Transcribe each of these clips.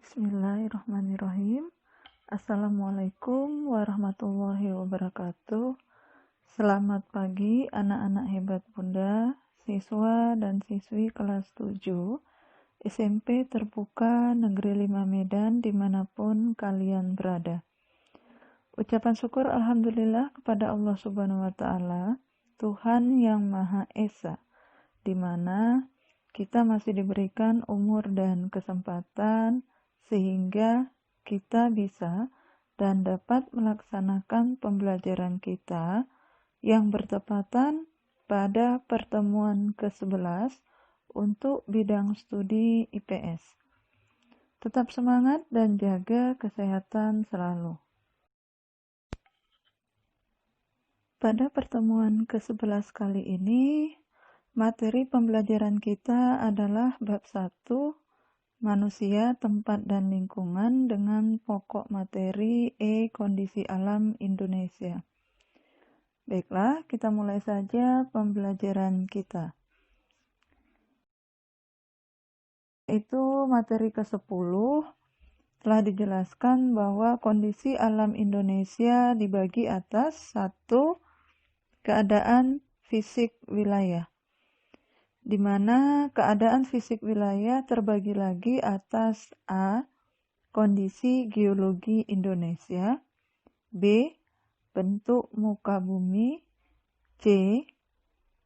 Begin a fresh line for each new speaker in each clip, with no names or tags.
Bismillahirrahmanirrahim. Assalamualaikum warahmatullahi wabarakatuh. Selamat pagi anak-anak hebat Bunda, siswa dan siswi kelas 7 SMP Terbuka Negeri 5 Medan dimanapun kalian berada. Ucapan syukur Alhamdulillah kepada Allah Subhanahu wa Ta'ala, Tuhan yang Maha Esa, di mana kita masih diberikan umur dan kesempatan sehingga kita bisa dan dapat melaksanakan pembelajaran kita yang bertepatan pada pertemuan ke-11 untuk bidang studi IPS. Tetap semangat dan jaga kesehatan selalu. Pada pertemuan ke-11 kali ini, materi pembelajaran kita adalah bab 1, Manusia, Tempat, dan Lingkungan dengan pokok materi kondisi alam Indonesia. Baiklah, kita mulai saja pembelajaran kita. Itu materi ke-10 telah dijelaskan bahwa kondisi alam Indonesia dibagi atas 1. Keadaan fisik wilayah, di mana keadaan fisik wilayah terbagi lagi atas A. Kondisi geologi Indonesia, B. Bentuk muka bumi, C.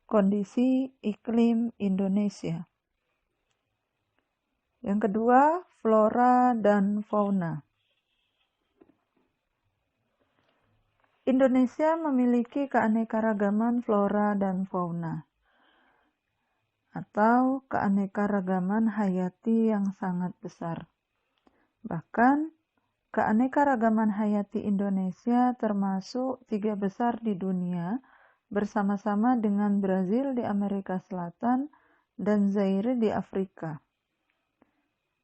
Kondisi iklim Indonesia. Yang kedua, flora dan fauna. Indonesia memiliki keanekaragaman flora dan fauna, atau keanekaragaman hayati yang sangat besar. Bahkan, keanekaragaman hayati Indonesia termasuk 3 besar di dunia bersama-sama dengan Brazil di Amerika Selatan dan Zaire di Afrika.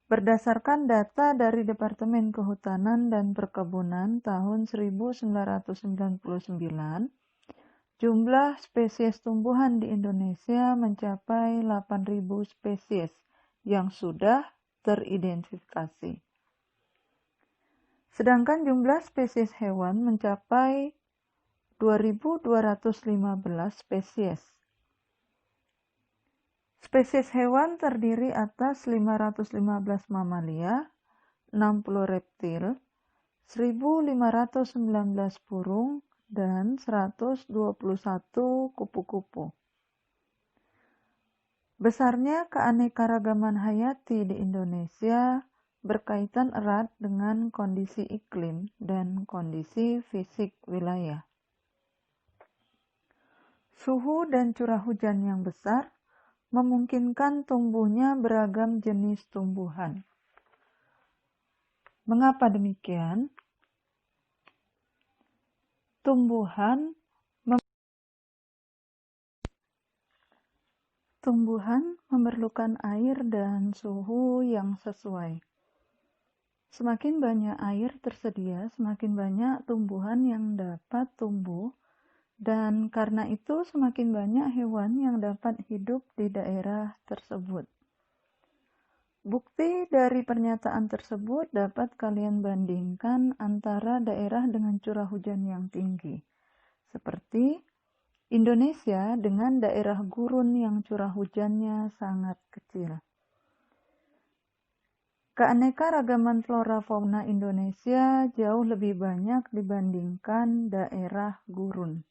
Berdasarkan data dari Departemen Kehutanan dan Perkebunan tahun 1999, jumlah spesies tumbuhan di Indonesia mencapai 8.000 spesies yang sudah teridentifikasi. Sedangkan jumlah spesies hewan mencapai 2.215 spesies. Spesies hewan terdiri atas 515 mamalia, 60 reptil, 1.519 burung, dan 121 kupu-kupu. Besarnya keanekaragaman hayati di Indonesia berkaitan erat dengan kondisi iklim dan kondisi fisik wilayah. Suhu dan curah hujan yang besar memungkinkan tumbuhnya beragam jenis tumbuhan. Mengapa demikian? Tumbuhan memerlukan air dan suhu yang sesuai. Semakin banyak air tersedia, semakin banyak tumbuhan yang dapat tumbuh, dan karena itu semakin banyak hewan yang dapat hidup di daerah tersebut. Bukti dari pernyataan tersebut dapat kalian bandingkan antara daerah dengan curah hujan yang tinggi, seperti Indonesia dengan daerah gurun yang curah hujannya sangat kecil. Keanekaragaman flora fauna Indonesia jauh lebih banyak dibandingkan daerah gurun.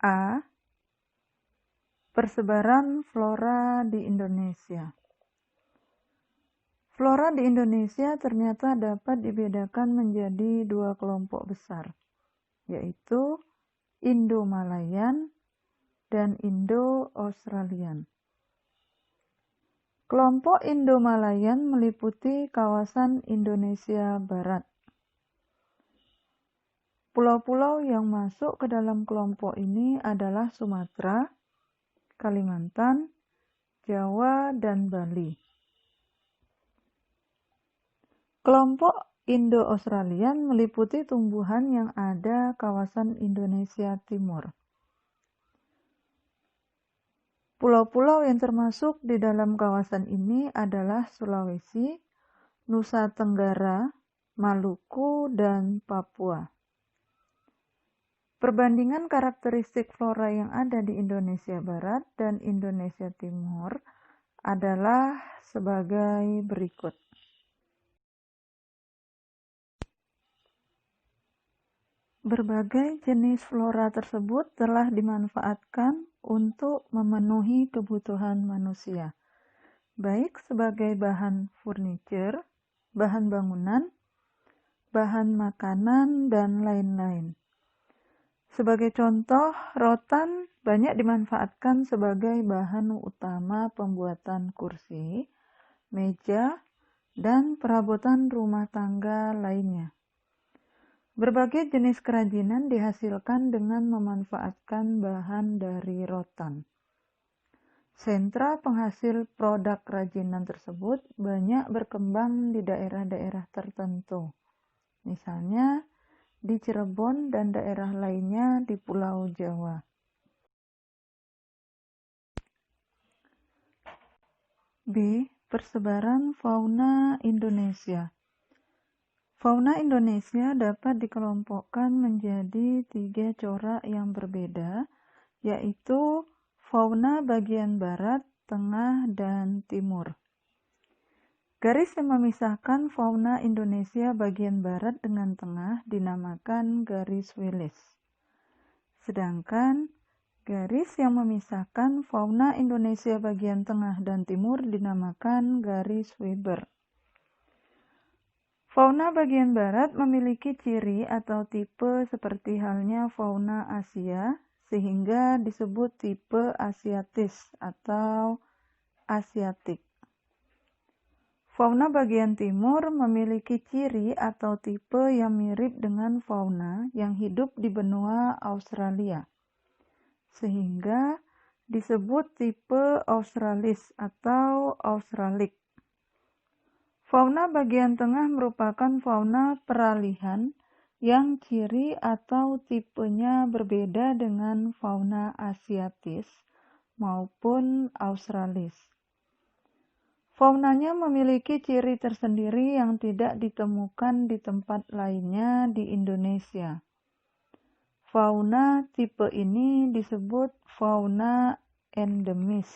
A. Persebaran flora di Indonesia. Flora di Indonesia ternyata dapat dibedakan menjadi 2 kelompok besar, yaitu Indo-Malayan dan Indo-Australian. Kelompok Indo-Malayan meliputi kawasan Indonesia Barat. Pulau-pulau yang masuk ke dalam kelompok ini adalah Sumatera, Kalimantan, Jawa, dan Bali. Kelompok Indo-Australian meliputi tumbuhan yang ada kawasan Indonesia Timur. Pulau-pulau yang termasuk di dalam kawasan ini adalah Sulawesi, Nusa Tenggara, Maluku, dan Papua. Perbandingan karakteristik flora yang ada di Indonesia Barat dan Indonesia Timur adalah sebagai berikut. Berbagai jenis flora tersebut telah dimanfaatkan untuk memenuhi kebutuhan manusia, baik sebagai bahan furniture, bahan bangunan, bahan makanan, dan lain-lain. Sebagai contoh, rotan banyak dimanfaatkan sebagai bahan utama pembuatan kursi, meja, dan perabotan rumah tangga lainnya. Berbagai jenis kerajinan dihasilkan dengan memanfaatkan bahan dari rotan. Sentra penghasil produk kerajinan tersebut banyak berkembang di daerah-daerah tertentu, misalnya di Cirebon dan daerah lainnya di Pulau Jawa. B. Persebaran fauna Indonesia. Fauna Indonesia dapat dikelompokkan menjadi 3 corak yang berbeda, yaitu fauna bagian barat, tengah, dan timur. Garis yang memisahkan fauna Indonesia bagian barat dengan tengah dinamakan garis Willis. Sedangkan garis yang memisahkan fauna Indonesia bagian tengah dan timur dinamakan garis Weber. Fauna bagian barat memiliki ciri atau tipe seperti halnya fauna Asia, sehingga disebut tipe Asiatis atau Asiatik. Fauna bagian timur memiliki ciri atau tipe yang mirip dengan fauna yang hidup di benua Australia, sehingga disebut tipe Australis atau Australic. Fauna bagian tengah merupakan fauna peralihan yang ciri atau tipenya berbeda dengan fauna Asiatis maupun Australis. Faunanya memiliki ciri tersendiri yang tidak ditemukan di tempat lainnya di Indonesia. Fauna tipe ini disebut fauna endemis.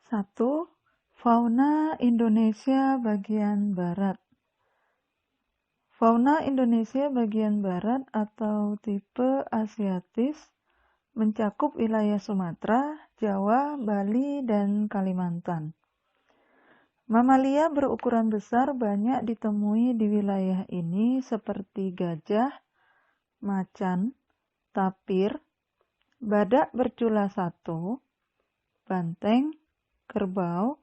Satu, fauna Indonesia bagian barat. Fauna Indonesia bagian barat atau tipe Asiatis mencakup wilayah Sumatera, Jawa, Bali, dan Kalimantan. Mamalia berukuran besar banyak ditemui di wilayah ini seperti gajah, macan, tapir, badak bercula satu, banteng, kerbau,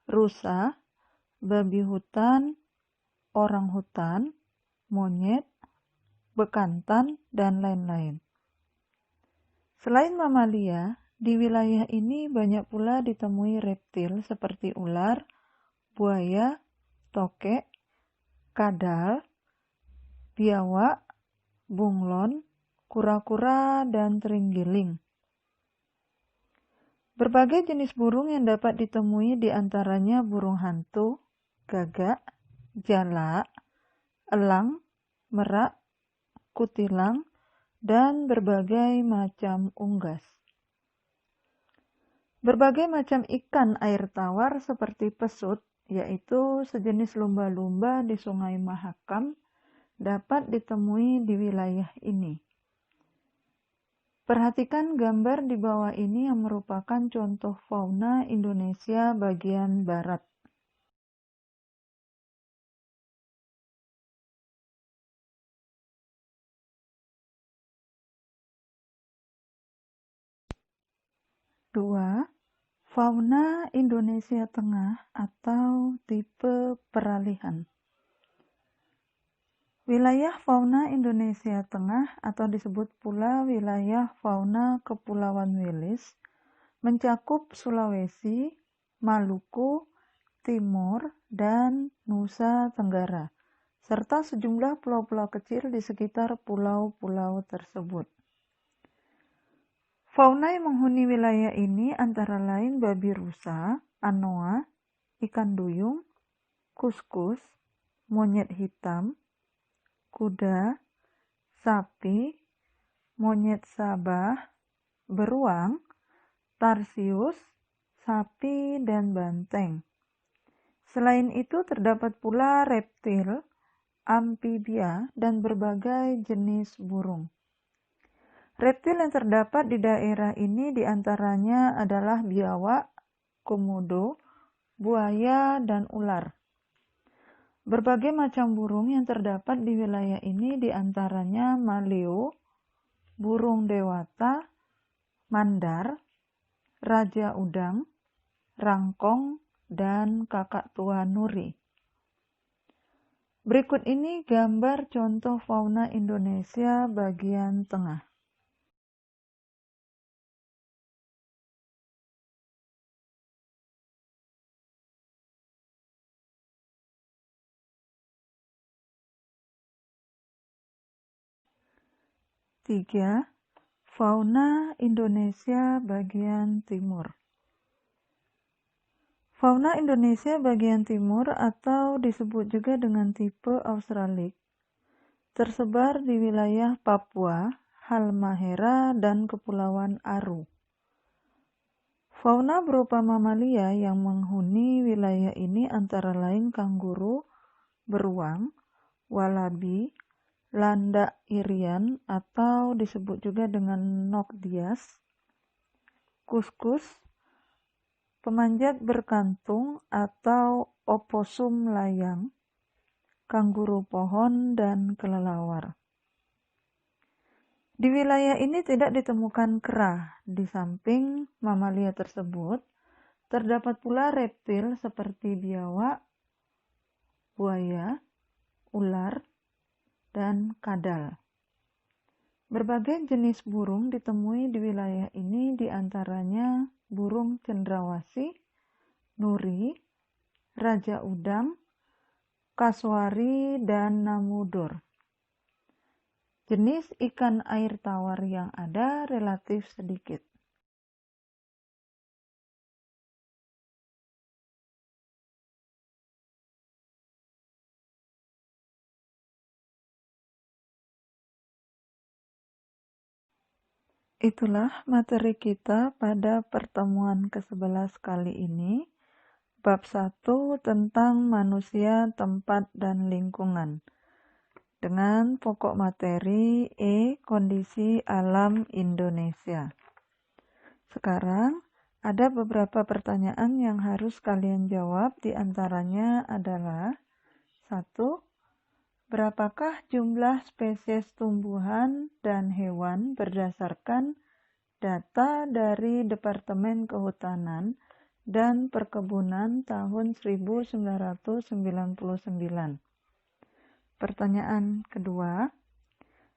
rusa, babi hutan, orang hutan, monyet, bekantan, dan lain-lain. Selain mamalia, di wilayah ini banyak pula ditemui reptil seperti ular, buaya, tokek, kadal, biawak, bunglon, kura-kura, dan terenggiling. Berbagai jenis burung yang dapat ditemui diantaranya burung hantu, gagak, jalak, elang, merak, kutilang, dan berbagai macam unggas. Berbagai macam ikan air tawar seperti pesut, yaitu sejenis lumba-lumba di Sungai Mahakam, dapat ditemui di wilayah ini. Perhatikan gambar di bawah ini yang merupakan contoh fauna Indonesia bagian barat. Dua, fauna Indonesia Tengah atau tipe peralihan. Wilayah fauna Indonesia Tengah atau disebut pula wilayah fauna Kepulauan Willis mencakup Sulawesi, Maluku, Timur, dan Nusa Tenggara, serta sejumlah pulau-pulau kecil di sekitar pulau-pulau tersebut. Fauna yang menghuni wilayah ini antara lain babi rusa, anoa, ikan duyung, kuskus, monyet hitam, kuda, sapi, monyet sabah, beruang, tarsius, sapi, dan banteng. Selain itu terdapat pula reptil, amfibia, dan berbagai jenis burung. Reptil yang terdapat di daerah ini diantaranya adalah biawak, komodo, buaya, dan ular. Berbagai macam burung yang terdapat di wilayah ini diantaranya maleo, burung dewata, mandar, raja udang, rangkong, dan kakak tua nuri. Berikut ini gambar contoh fauna Indonesia bagian tengah. Tiga, fauna Indonesia bagian timur. Fauna Indonesia bagian timur atau disebut juga dengan tipe Australik tersebar di wilayah Papua, Halmahera, dan Kepulauan Aru. Fauna berupa mamalia yang menghuni wilayah ini antara lain kanguru, beruang, walabi, landak irian atau disebut juga dengan nokdias, kuskus, pemanjat berkantung atau oposum layang, kanguru pohon, dan kelelawar. Di wilayah ini tidak ditemukan kera. Di samping mamalia tersebut, terdapat pula reptil seperti biawak, buaya, ular, dan kadal. Berbagai jenis burung ditemui di wilayah ini, diantaranya burung cendrawasih, nuri, raja udang, kasuari, dan namudur. Jenis ikan air tawar yang ada relatif sedikit. Itulah materi kita pada pertemuan ke-11 kali ini, bab 1 tentang manusia, tempat, dan lingkungan. Dengan pokok materi kondisi alam Indonesia. Sekarang, ada beberapa pertanyaan yang harus kalian jawab, diantaranya adalah 1. Berapakah jumlah spesies tumbuhan dan hewan berdasarkan data dari Departemen Kehutanan dan Perkebunan tahun 1999? Pertanyaan kedua,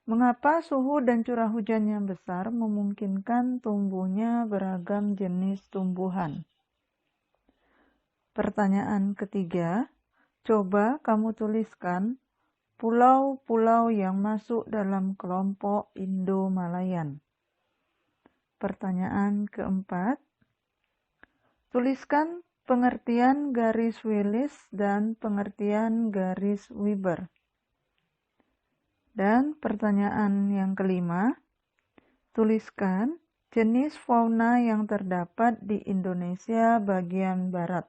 mengapa suhu dan curah hujan yang besar memungkinkan tumbuhnya beragam jenis tumbuhan? Pertanyaan ketiga, coba kamu tuliskan pulau-pulau yang masuk dalam kelompok Indo-Malayan. Pertanyaan keempat, tuliskan pengertian garis Willis dan pengertian garis Weber. Dan pertanyaan yang kelima, tuliskan jenis fauna yang terdapat di Indonesia bagian barat.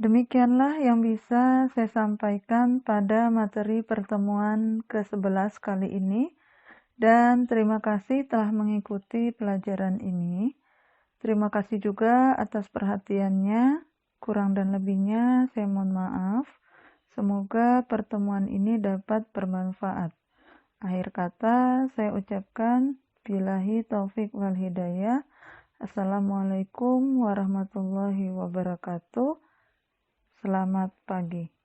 Demikianlah yang bisa saya sampaikan pada materi pertemuan ke-11 kali ini, dan terima kasih telah mengikuti pelajaran ini. Terima kasih juga atas perhatiannya, kurang dan lebihnya saya mohon maaf. Semoga pertemuan ini dapat bermanfaat. Akhir kata saya ucapkan billahi taufik wal hidayah. Assalamualaikum warahmatullahi wabarakatuh. Selamat pagi.